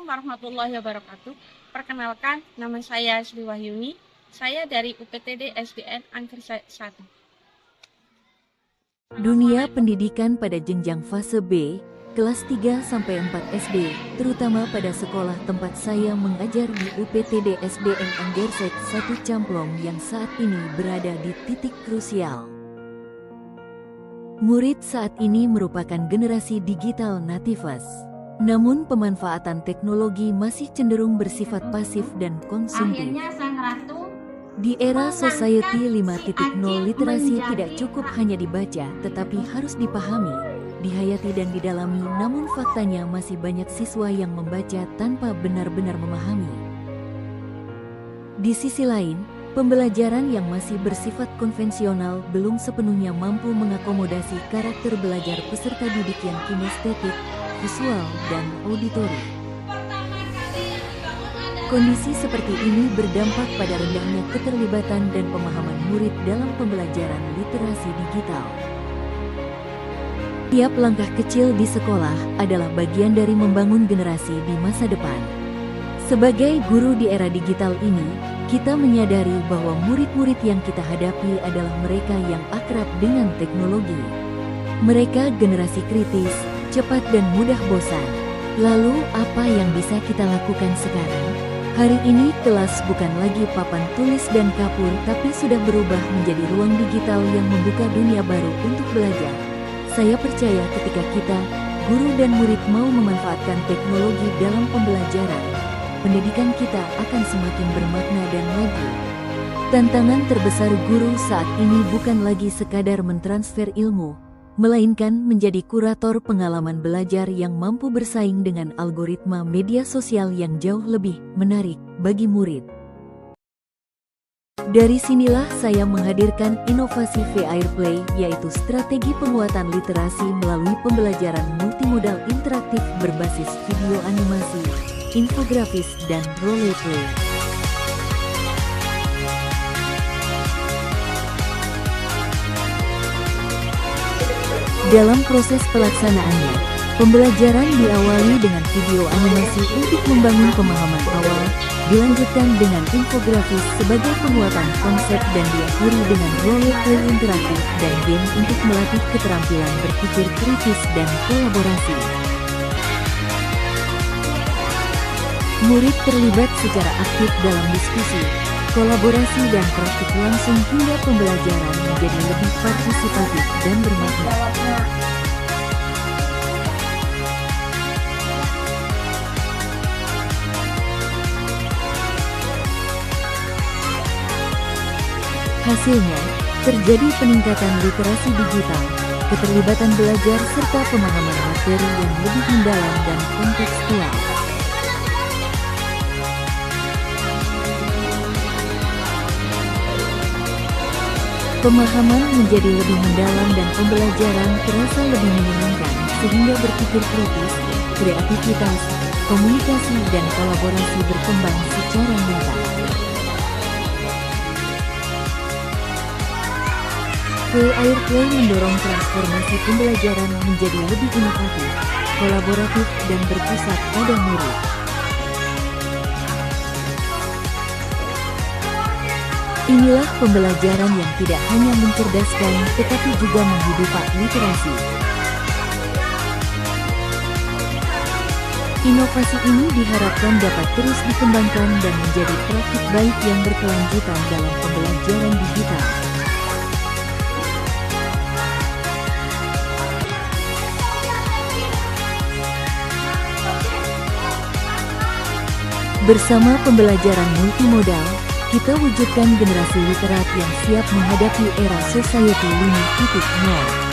warahmatullahi wabarakatuh. Perkenalkan, nama saya Sri Wahyuni. Saya dari UPTD SDN Angker 1. Dunia pendidikan pada jenjang fase B, kelas 3 sampai 4 SD, terutama pada sekolah tempat saya mengajar di UPTD SDN Angker 1 Camplong yang saat ini berada di titik krusial. Murid saat ini merupakan generasi digital natives. Namun pemanfaatan teknologi masih cenderung bersifat pasif dan konsumtif. Di era Society 5.0, literasi tidak cukup hanya dibaca, tetapi harus dipahami, dihayati dan didalami. Namun faktanya masih banyak siswa yang membaca tanpa benar-benar memahami. Di sisi lain, pembelajaran yang masih bersifat konvensional belum sepenuhnya mampu mengakomodasi karakter belajar peserta didik yang kinestetik, visual, dan auditori. Kondisi seperti ini berdampak pada rendahnya keterlibatan dan pemahaman murid dalam pembelajaran literasi digital. Tiap langkah kecil di sekolah adalah bagian dari membangun generasi di masa depan. Sebagai guru di era digital ini, kita menyadari bahwa murid-murid yang kita hadapi adalah mereka yang akrab dengan teknologi. Mereka generasi kritis, cepat dan mudah bosan. Lalu apa yang bisa kita lakukan sekarang? Hari ini kelas bukan lagi papan tulis dan kapur, tapi sudah berubah menjadi ruang digital yang membuka dunia baru untuk belajar. Saya percaya ketika kita, guru dan murid mau memanfaatkan teknologi dalam pembelajaran, pendidikan kita akan semakin bermakna dan maju. Tantangan terbesar guru saat ini bukan lagi sekadar mentransfer ilmu, melainkan menjadi kurator pengalaman belajar yang mampu bersaing dengan algoritma media sosial yang jauh lebih menarik bagi murid. Dari sinilah saya menghadirkan inovasi V-Airplay, yaitu strategi penguatan literasi melalui pembelajaran multimodal interaktif berbasis video animasi, infografis, dan role play. Dalam proses pelaksanaannya, pembelajaran diawali dengan video animasi untuk membangun pemahaman awal, dilanjutkan dengan infografis sebagai penguatan konsep dan diakhiri dengan role play interaktif dan game untuk melatih keterampilan berpikir kritis dan kolaborasi. Murid terlibat secara aktif dalam diskusi, kolaborasi dan praktik langsung hingga pembelajaran menjadi lebih partisipatif dan bermakna. Hasilnya, terjadi peningkatan literasi digital, keterlibatan belajar serta pemahaman materi yang lebih mendalam dan kontekstual. Pemahaman menjadi lebih mendalam dan pembelajaran terasa lebih menyenangkan, sehingga berpikir kritis, kreativitas, komunikasi dan kolaborasi berkembang secara nyata. V-Airplay mendorong transformasi pembelajaran menjadi lebih inovatif, kolaboratif dan berpusat pada murid. Inilah pembelajaran yang tidak hanya mencerdaskan, tetapi juga menghidupi literasi. Inovasi ini diharapkan dapat terus dikembangkan dan menjadi praktik baik yang berkelanjutan dalam pembelajaran digital. Bersama pembelajaran multimodal, kita wujudkan generasi literat yang siap menghadapi era Society 5.0.